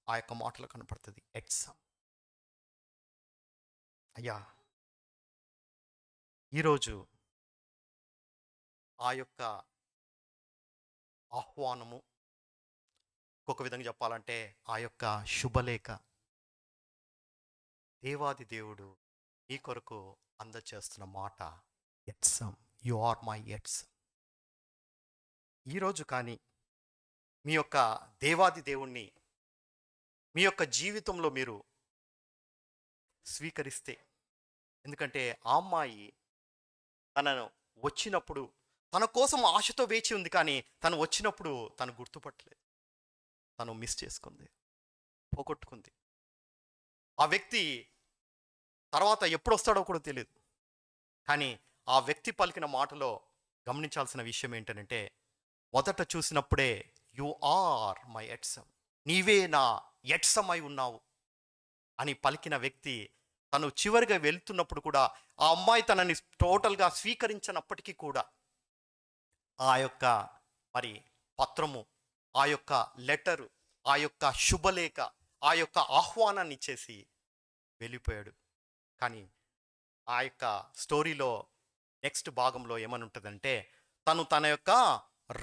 ఆ యొక్క మాటలో కనపడుతుంది. ఎట్సమ్. అయ్యా, ఈరోజు ఆ యొక్క ఆహ్వానము, ఇంకొక విధంగా చెప్పాలంటే ఆ యొక్క శుభలేఖ దేవాది దేవుడు మీ కొరకు అందచేస్తున్న మాట ఎట్సమ్. యు ఆర్ మై ఎట్సమ్. ఈరోజు కానీ మీ యొక్క దేవాది దేవుణ్ణి మీ యొక్క జీవితంలో మీరు స్వీకరిస్తే, ఎందుకంటే ఆ అమ్మాయి తనను వచ్చినప్పుడు తన కోసం ఆశతో వేచి ఉంది, కానీ తను వచ్చినప్పుడు తను గుర్తుపట్టలేదు, తను మిస్ చేసుకుంది, పోగొట్టుకుంది. ఆ వ్యక్తి తర్వాత ఎప్పుడు వస్తాడో కూడా తెలియదు. కానీ ఆ వ్యక్తి పలికిన మాటలో గమనించాల్సిన విషయం ఏంటంటే, మొదట చూసినప్పుడే యు ఆర్ మై ఎట్సమ్, నీవే నా ఎట్సమ్ అయి ఉన్నావు అని పలికిన వ్యక్తి తను చివరిగా వెళ్తున్నప్పుడు కూడా ఆ అమ్మాయి తనని టోటల్గా స్వీకరించినప్పటికీ కూడా ఆ యొక్క మరి పత్రము, ఆ యొక్క లెటరు, ఆ యొక్క శుభలేఖ, ఆ యొక్క ఆహ్వానాన్ని ఇచ్చేసి వెళ్ళిపోయాడు. కానీ ఆ యొక్క స్టోరీలో నెక్స్ట్ భాగంలో ఏమని ఉంటుందంటే, తను తన యొక్క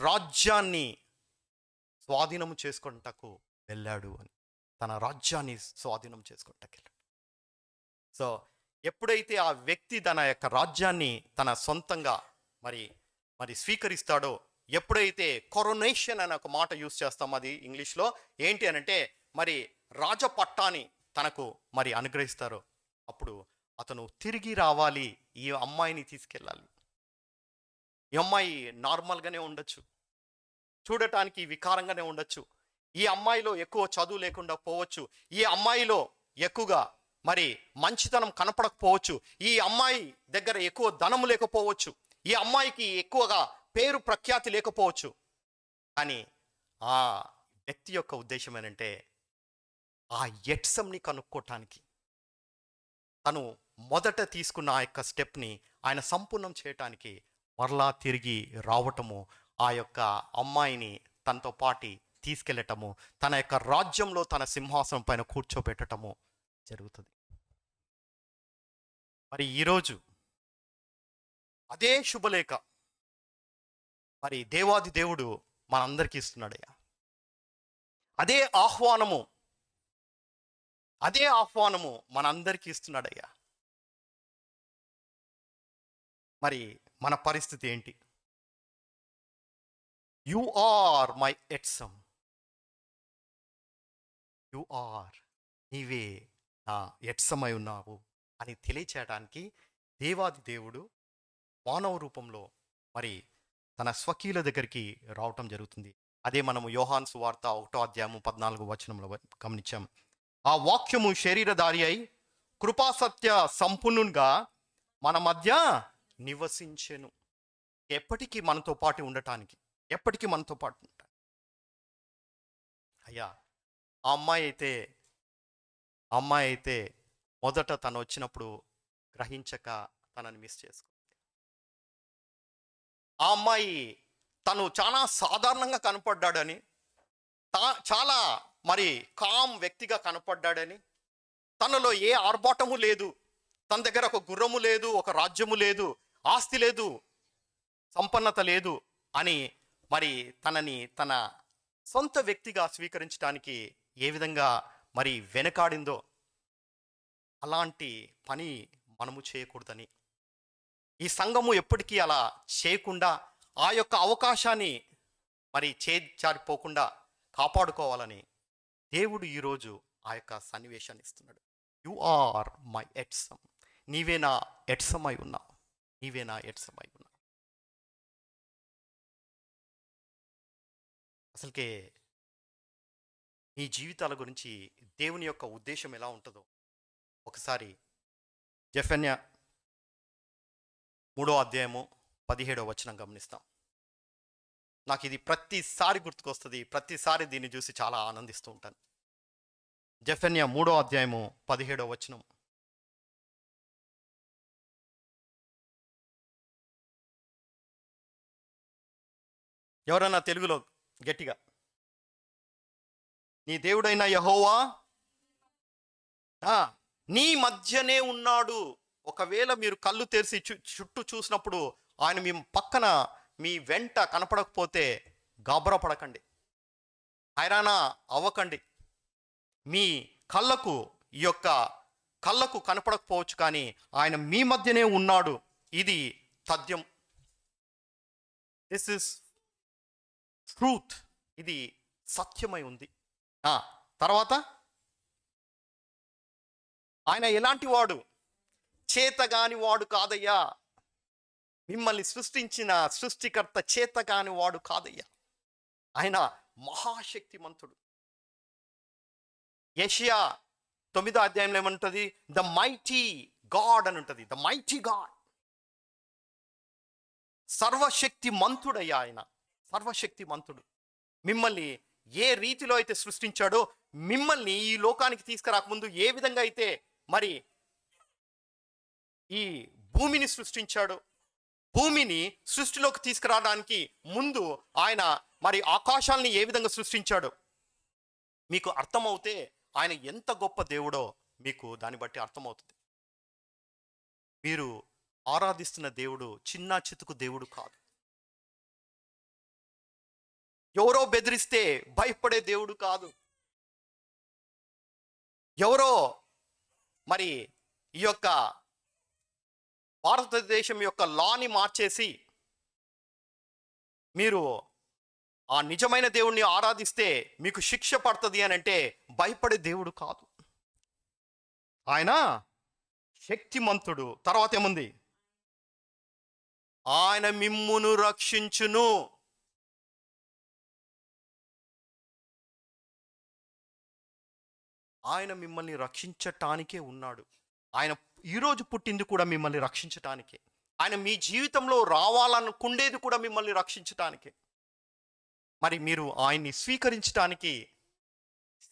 రాజ్యాన్ని స్వాధీనం చేసుకుంటకు వెళ్ళాడు అని. తన రాజ్యాన్ని స్వాధీనం చేసుకుంటకు వెళ్ళాడు. సో ఎప్పుడైతే ఆ వ్యక్తి తన యొక్క రాజ్యాన్ని తన సొంతంగా మరి మరి స్వీకరిస్తాడో, ఎప్పుడైతే కొరోనేషన్ అనే ఒక మాట యూస్ చేస్తాం, అది ఇంగ్లీష్లో ఏంటి అనంటే మరి రాజపట్టాన్ని తనకు మరి అనుగ్రహిస్తారో, అప్పుడు అతను తిరిగి రావాలి, ఈ అమ్మాయిని తీసుకెళ్ళాలి. ఈ అమ్మాయి నార్మల్గానే ఉండొచ్చు, చూడటానికి వికారంగానే ఉండొచ్చు, ఈ అమ్మాయిలో ఎక్కువ చదువు లేకుండా పోవచ్చు, ఈ అమ్మాయిలో ఎక్కువగా మరి మంచితనం కనపడకపోవచ్చు, ఈ అమ్మాయి దగ్గర ఎక్కువ ధనం లేకపోవచ్చు, ఈ అమ్మాయికి ఎక్కువగా పేరు ప్రఖ్యాతి లేకపోవచ్చు. కానీ ఆ వ్యక్తి యొక్క ఉద్దేశం ఏంటంటే, ఆ ఎట్సమ్ని కనుక్కోవటానికి తను మొదట తీసుకున్న ఆ యొక్క స్టెప్ని ఆయన సంపూర్ణం చేయటానికి మరలా తిరిగి రావటము, ఆ యొక్క అమ్మాయిని తనతో పాటి తీసుకెళ్ళటము, తన యొక్క రాజ్యంలో తన సింహాసనం పైన కూర్చోబెట్టటము జరుగుతుంది. మరి ఈరోజు అదే శుభలేఖ మరి దేవాది దేవుడు మనందరికీ ఇస్తున్నాడయ్యా. అదే ఆహ్వానము మనందరికీ ఇస్తున్నాడయ్యా. మరి మన పరిస్థితి ఏంటి? యు ఆర్ మై ఎట్సమ్, యు ఆర్, నీవే నా ఎట్సమై ఉన్నావు అని తెలియచేయడానికి దేవాది దేవుడు మానవ రూపంలో మరి తన స్వకీయుల దగ్గరికి రావటం జరుగుతుంది. అదే మనము యోహాను సువార్త 1:14 గమనించాం. ఆ వాక్యము శరీరధారి అయి కృపాసత్య సంపూర్ణునిగా మన మధ్య నివసించెను. ఎప్పటికీ మనతో పాటు ఉండటానికి, ఎప్పటికీ మనతో పాటు ఉంటాను. అయ్యా, ఆ అమ్మాయి అయితే మొదట తను వచ్చినప్పుడు గ్రహించక తనని మిస్ చేసుకుంది. ఆ అమ్మాయి తను చాలా సాధారణంగా కనపడ్డాడని, చాలా మరి కామ్ వ్యక్తిగా కనపడ్డాడని, తనలో ఏ ఆర్భాటము లేదు, తన దగ్గర ఒక గుర్రము లేదు, ఒక రాజ్యము లేదు, ఆస్తి లేదు, సంపన్నత లేదు అని మరి తనని తన సొంత వ్యక్తిగా స్వీకరించడానికి ఏ విధంగా మరి వెనకాడిందో, అలాంటి పని మనము చేయకూడదని, ఈ సంఘము ఎప్పటికీ అలా చేయకుండా ఆ యొక్క అవకాశాన్ని మరి చేజారిపోకుండా కాపాడుకోవాలని దేవుడు ఈరోజు ఆ యొక్క సన్నివేశాన్ని ఇస్తున్నాడు. యు ఆర్ మై ఎట్సమ్, నీవే నా ఎట్సమై ఉన్నావు, నీవే నా ఎట్సమై ఉన్నావు. అసలుకే నీ జీవితాల గురించి దేవుని యొక్క ఉద్దేశం ఎలా ఉంటుందో ఒకసారి జెఫన్యా 3:17 గమనిస్తాం. నాకు ఇది ప్రతిసారి గుర్తుకొస్తుంది, ప్రతిసారి దీన్ని చూసి చాలా ఆనందిస్తూ ఉంటాను. జెఫన్యా 3:17 ఎవరన్నా తెలుగులో గట్టిగా, నీ దేవుడైన యెహోవా ఆ, నీ మధ్యనే ఉన్నాడు. ఒకవేళ మీరు కళ్ళు తెరిచి చుట్టూ చూసినప్పుడు ఆయన మీ పక్కన మీ వెంట కనపడకపోతే గాబరా పడకండి, హైరానా అవ్వకండి. మీ కళ్ళకు ఈ యొక్క కళ్ళకు కనపడకపోవచ్చు, కానీ ఆయన మీ మధ్యనే ఉన్నాడు. ఇది తథ్యం. This is truth. ఇది సత్యమై ఉంది. తర్వాత ఆయన ఎలాంటి వాడు? చేతగాని వాడు కాదయ్యా. మిమ్మల్ని సృష్టించిన సృష్టికర్త చేతగాని వాడు కాదయ్యా. ఆయన మహాశక్తిమంతుడు. యెషయా 9వ అధ్యాయంలో ఏమంటుంది? ద మైటీ గాడ్ అని ఉంటుంది. ద మైటీ గాడ్, సర్వశక్తిమంతుడయ్యా. ఆయన సర్వశక్తిమంతుడు. మిమ్మల్ని ఏ రీతిలో అయితే సృష్టించాడో, మిమ్మల్ని ఈ లోకానికి తీసుకురాకముందు ఏ విధంగా అయితే మరి ఈ భూమిని సృష్టించాడో, భూమిని సృష్టిలోకి తీసుకురావడానికి ముందు ఆయన మరి ఆకాశాలని ఏ విధంగా సృష్టించాడో మీకు అర్థమవుతే ఆయన ఎంత గొప్ప దేవుడో మీకు దాన్ని బట్టి అర్థమవుతుంది. మీరు ఆరాధిస్తున్న దేవుడు చిన్న చితుకు దేవుడు కాదు. ఎవరో బెదిరిస్తే భయపడే దేవుడు కాదు. ఎవరో మరి ఈ యొక్క భారతదేశం యొక్క లాని మార్చేసి మీరు ఆ నిజమైన దేవుణ్ణి ఆరాధిస్తే మీకు శిక్ష పడుతుంది అని అంటే భయపడే దేవుడు కాదు. ఆయన శక్తిమంతుడు. తర్వాత ఏముంది? ఆయన మిమ్మును రక్షించును. ఆయన మిమ్మల్ని రక్షించటానికే ఉన్నాడు. ఆయన ఈరోజు పుట్టింది కూడా మిమ్మల్ని రక్షించటానికే. ఆయన మీ జీవితంలో రావాలనుకుండేది కూడా మిమ్మల్ని రక్షించటానికే. మరి మీరు ఆయన్ని స్వీకరించటానికి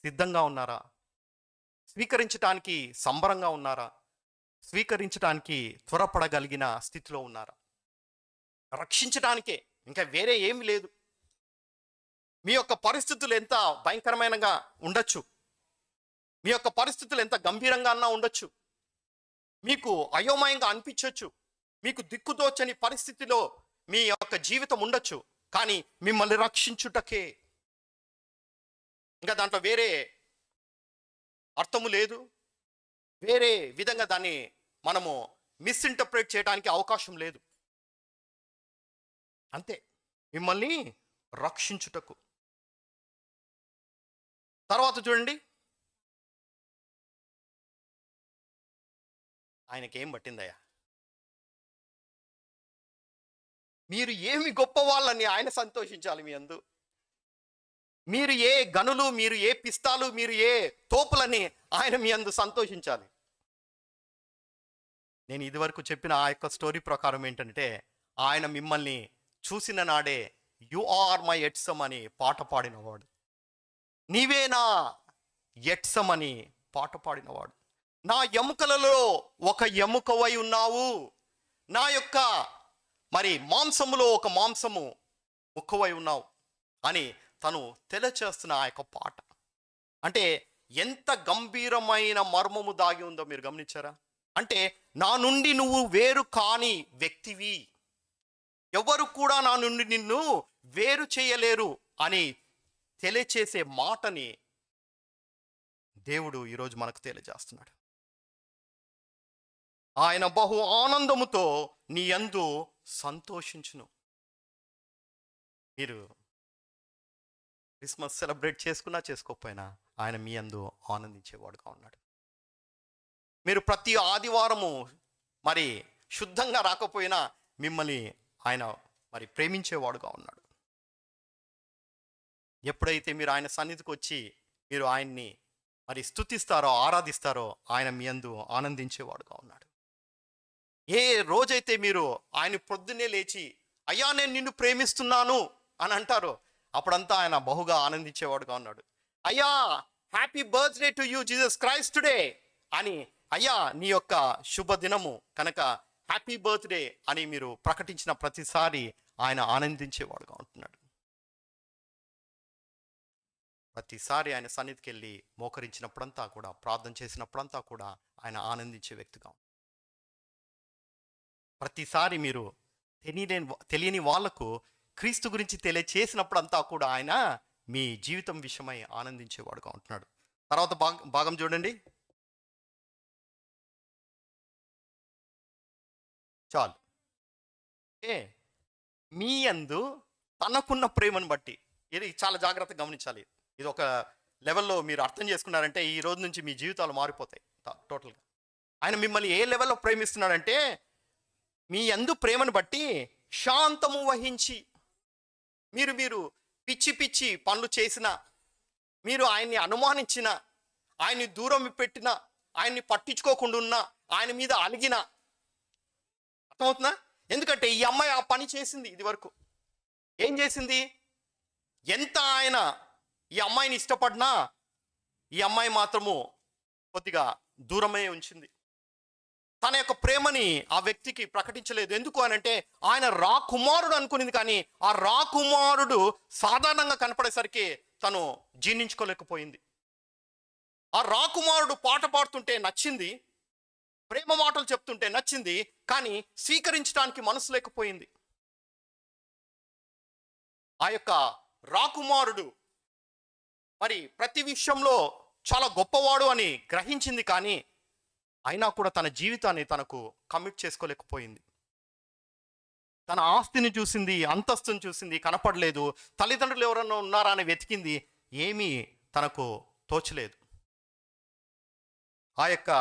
సిద్ధంగా ఉన్నారా? స్వీకరించటానికి సంబరంగా ఉన్నారా? స్వీకరించటానికి త్వరపడగలిగిన స్థితిలో ఉన్నారా? రక్షించటానికే, ఇంకా వేరే ఏమి లేదు. మీ యొక్క పరిస్థితులు ఎంత భయంకరమైనగా ఉండొచ్చు, మీ యొక్క పరిస్థితులు ఎంత గంభీరంగా అన్నా ఉండొచ్చు, మీకు అయోమయంగా అనిపించవచ్చు, మీకు దిక్కుదోచని పరిస్థితిలో మీ యొక్క జీవితం ఉండొచ్చు, కానీ మిమ్మల్ని రక్షించుటకే. ఇంకా దాంట్లో వేరే అర్థము లేదు. వేరే విధంగా దాన్ని మనము మిస్ఇంటర్ప్రిట్ చేయడానికి అవకాశం లేదు. అంతే, మిమ్మల్ని రక్షించుటకు. తర్వాత చూడండి, ఆయనకేం పట్టిందయ్యా? మీరు ఏమి గొప్ప వాళ్ళని ఆయన సంతోషించాలి మీ అందు. మీరు ఏ గనులు, మీరు ఏ పిస్తాలు, మీరు ఏ తోపులని ఆయన మీ అందు సంతోషించాలి. నేను ఇదివరకు చెప్పిన ఆ యొక్క స్టోరీ ప్రకారం ఏంటంటే, ఆయన మిమ్మల్ని చూసిన నాడే యు ఆర్ మై ఎట్సమ్ అని పాట పాడినవాడు. నీవే నా ఎట్సమ్ అని పాట పాడినవాడు. నా ఎముకలలో ఒక ఎముకవై ఉన్నావు, నా యొక్క మరి మాంసములో ఒక మాంసము ముక్కవై ఉన్నావు అని తను తెలియచేస్తున్న ఆ యొక్క పాట. అంటే ఎంత గంభీరమైన మర్మము దాగి ఉందో మీరు గమనించారా? అంటే నా నుండి నువ్వు వేరు కాని వ్యక్తివి, ఎవరు కూడా నా నుండి నిన్ను వేరు చేయలేరు అని తెలియచేసే మాటని దేవుడు ఈరోజు మనకు తెలియజేస్తున్నాడు. ఆయన బహు ఆనందముతో నీ యందు సంతోషించును. మీరు క్రిస్మస్ సెలబ్రేట్ చేసుకున్నా చేసుకోకపోయినా ఆయన మీ యందు ఆనందించేవాడుగా ఉన్నాడు. మీరు ప్రతి ఆదివారము మరి శుద్ధంగా రాకపోయినా మిమ్మల్ని ఆయన మరి ప్రేమించేవాడుగా ఉన్నాడు. ఎప్పుడైతే మీరు ఆయన సన్నిధికి వచ్చి మీరు ఆయన్ని మరి స్తుతిస్తారో, ఆరాధిస్తారో, ఆయన మీ యందు ఆనందించేవాడుగా ఉన్నాడు. ఏ రోజైతే మీరు ఆయన పొద్దున్నే లేచి అయ్యా నేను నిన్ను ప్రేమిస్తున్నాను అని అంటారో, అప్పుడంతా ఆయన బహుగా ఆనందించేవాడుగా ఉన్నాడు. అయ్యా happy birthday to you Jesus Christ today అని, అయ్యా నీ యొక్క శుభదినము కనుక హ్యాపీ బర్త్డే అని మీరు ప్రకటించిన ప్రతిసారి ఆయన ఆనందించేవాడుగా ఉంటున్నాడు. ప్రతిసారి ఆయన సన్నిధికి వెళ్ళి మోకరించినప్పుడంతా కూడా, ప్రార్థన చేసినప్పుడంతా కూడా ఆయన ఆనందించే వ్యక్తిగా. ప్రతిసారి మీరు తెలియని వాళ్లకు క్రీస్తు గురించి తెలియచేసినప్పుడంతా కూడా ఆయన మీ జీవితం విషయమై ఆనందించేవాడుగా ఉంటున్నాడు. తర్వాత భాగం చూడండి. చాలు. మీ యందు తనకున్న ప్రేమను బట్టి, ఇది చాలా జాగ్రత్తగా గమనించాలి. ఇది ఒక లెవెల్లో మీరు అర్థం చేసుకున్నారంటే ఈ రోజు నుంచి మీ జీవితాలు మారిపోతాయి టోటల్గా. ఆయన మిమ్మల్ని ఏ లెవెల్లో ప్రేమిస్తున్నాడంటే, మీ యందు ప్రేమను బట్టి శాంతము వహించి, మీరు పిచ్చి పిచ్చి పనులు చేసిన, మీరు ఆయన్ని అనుమానించిన, ఆయన్ని దూరం పెట్టిన, ఆయన్ని పట్టించుకోకుండా ఉన్న, ఆయన మీద అలిగిన, అర్థమవుతుందా? ఎందుకంటే ఈ అమ్మాయి ఆ పని చేసింది. ఇది వరకు ఏం చేసింది? ఎంత ఆయన ఈ అమ్మాయిని ఇష్టపడినా ఈ అమ్మాయి మాత్రము కొద్దిగా దూరమే ఉంచింది. తన యొక్క ప్రేమని ఆ వ్యక్తికి ప్రకటించలేదు. ఎందుకు అనంటే ఆయన రాకుమారుడు అనుకునింది, కానీ ఆ రాకుమారుడు సాధారణంగా కనపడేసరికి తను జీర్ణించుకోలేకపోయింది. ఆ రాకుమారుడు పాట పాడుతుంటే నచ్చింది, ప్రేమ మాటలు చెప్తుంటే నచ్చింది, కానీ స్వీకరించడానికి మనసు లేకపోయింది. ఆ యొక్క రాకుమారుడు మరి ప్రతి విషయంలో చాలా గొప్పవాడు అని గ్రహించింది, కానీ అయినా కూడా తన జీవితాన్ని తనకు కమిట్ చేసుకోలేకపోయింది. తన ఆస్తిని చూసింది, అంతస్తుని చూసింది, కనపడలేదు. తల్లిదండ్రులు ఎవరన్నా ఉన్నారా అని వెతికింది, ఏమీ తనకు తోచలేదు. ఆ యొక్క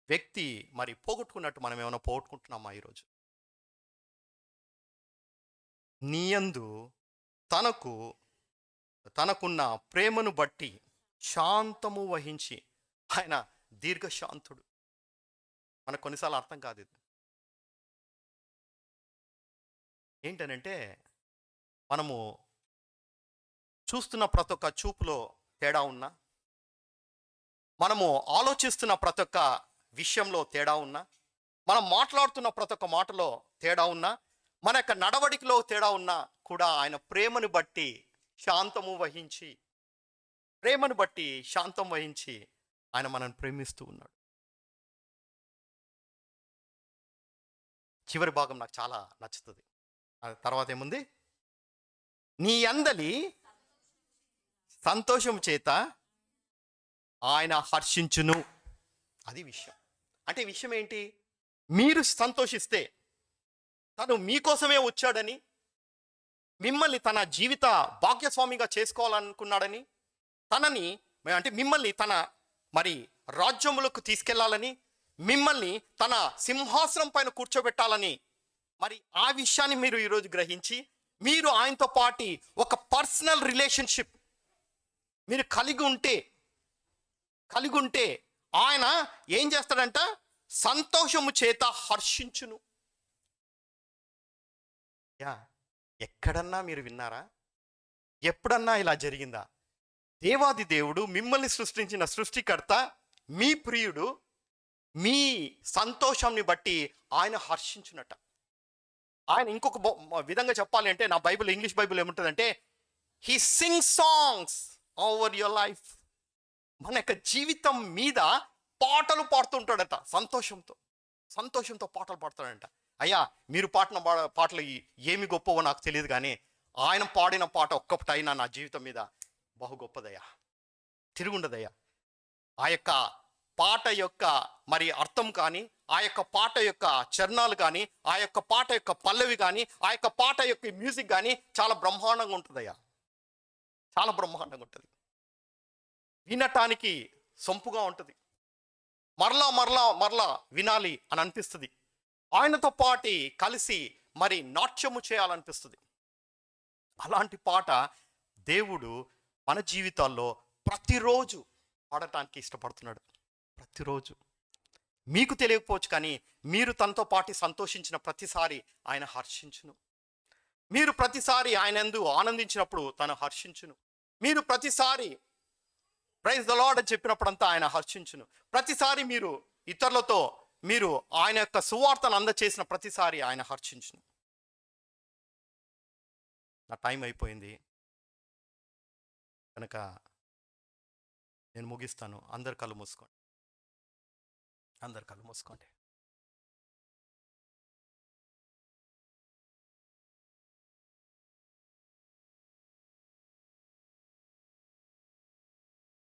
వ్యక్తి మరి పోగొట్టుకున్నట్టు మనం ఏమైనా పోగొట్టుకుంటున్నామా ఈరోజు? నీయందు తనకున్న ప్రేమను బట్టి శాంతము వహించి, ఆయన దీర్ఘశాంతుడు. మనకు కొన్నిసార్లు అర్థం కాదు ఇది ఏంటనంటే, మనము చూస్తున్న ప్రతి ఒక్క చూపులో తేడా ఉన్నా, మనము ఆలోచిస్తున్న ప్రతి ఒక్క విషయంలో తేడా ఉన్నా, మనం మాట్లాడుతున్న ప్రతి ఒక్క మాటలో తేడా ఉన్నా, మన యొక్క నడవడికలో తేడా ఉన్నా కూడా ఆయన ప్రేమను బట్టి శాంతం వహించి ఆయన మనల్ని ప్రేమిస్తూ ఉన్నాడు. చివరి భాగం నాకు చాలా నచ్చుతుంది. తర్వాత ఏముంది? నీ అందలి సంతోషం చేత ఆయన హర్షించును. అది విషయం. అంటే విషయం ఏంటి? మీరు సంతోషిస్తే, తను మీకోసమే వచ్చాడని, మిమ్మల్ని తన జీవిత భాగ్యస్వామిగా చేసుకోవాలనుకున్నాడని, తనని అంటే మిమ్మల్ని తన మరి రాజ్యములకు తీసుకెళ్లాలని, మిమ్మల్ని తన సింహాసనం పైన కూర్చోబెట్టాలని, మరి ఆ విషయాన్ని మీరు ఈరోజు గ్రహించి, మీరు ఆయనతో పాటు ఒక పర్సనల్ రిలేషన్షిప్ మీరు కలిగి ఉంటే ఆయన ఏం చేస్తాడంట? సంతోషము చేత హర్షించును. ఎక్కడన్నా మీరు విన్నారా? ఎప్పుడన్నా ఇలా జరిగిందా? దేవాది దేవుడు, మిమ్మల్ని సృష్టించిన సృష్టికర్త, మీ ప్రియుడు మీ సంతోషాన్ని బట్టి ఆయన హర్షించునట. ఆయన ఇంకొక విధంగా చెప్పాలి అంటే, నా బైబిల్, ఇంగ్లీష్ బైబిల్ ఏముంటుందంటే, he sing songs over your life. మన యొక్క జీవితం మీద పాటలు పాడుతుంటాడట. సంతోషంతో పాటలు పాడతాడంట. అయ్యా, మీరు పాడిన పాటలు ఏమి గొప్పవో నాకు తెలియదు, కానీ ఆయన పాడిన పాట ఒక్కటైనా నా జీవితం మీద బహు గొప్పదయ్యా, తిరుగుండదయ్యా. ఆ యొక్క పాట యొక్క మరి అర్థం కానీ, ఆ యొక్క పాట యొక్క చరణాలు కానీ, ఆ యొక్క పాట యొక్క పల్లవి కానీ, ఆ యొక్క పాట యొక్క మ్యూజిక్ కానీ చాలా బ్రహ్మాండంగా ఉంటుందయ్యా, చాలా బ్రహ్మాండంగా ఉంటుంది. వినటానికి సొంపుగా ఉంటుంది. మరలా వినాలి అని అనిపిస్తుంది. ఆయనతో పాటు కలిసి మరి నాట్యము చేయాలనిపిస్తుంది. అలాంటి పాట దేవుడు మన జీవితాల్లో ప్రతిరోజు పాడటానికి ఇష్టపడుతున్నాడు. ప్రతిరోజు మీకు తెలియకపోవచ్చు, కానీ మీరు తనతో పాటు సంతోషించిన ప్రతిసారి ఆయన హర్షించును. మీరు ప్రతిసారి ఆయన యందు ఆనందించినప్పుడు తను హర్షించును. మీరు ప్రతిసారి ప్రైజ్ ద లార్డ్ అని చెప్పినప్పుడంతా ఆయన హర్షించును. ప్రతిసారి మీరు ఇతరులతో మీరు ఆయన యొక్క సువార్తను అందచేసిన ప్రతిసారి ఆయన హర్షించును. నా టైం అయిపోయింది కనుక నేను ముగిస్తాను. అందరు కళ్ళు మూసుకోండి. అందరు కళ్ళు మూసుకోండి.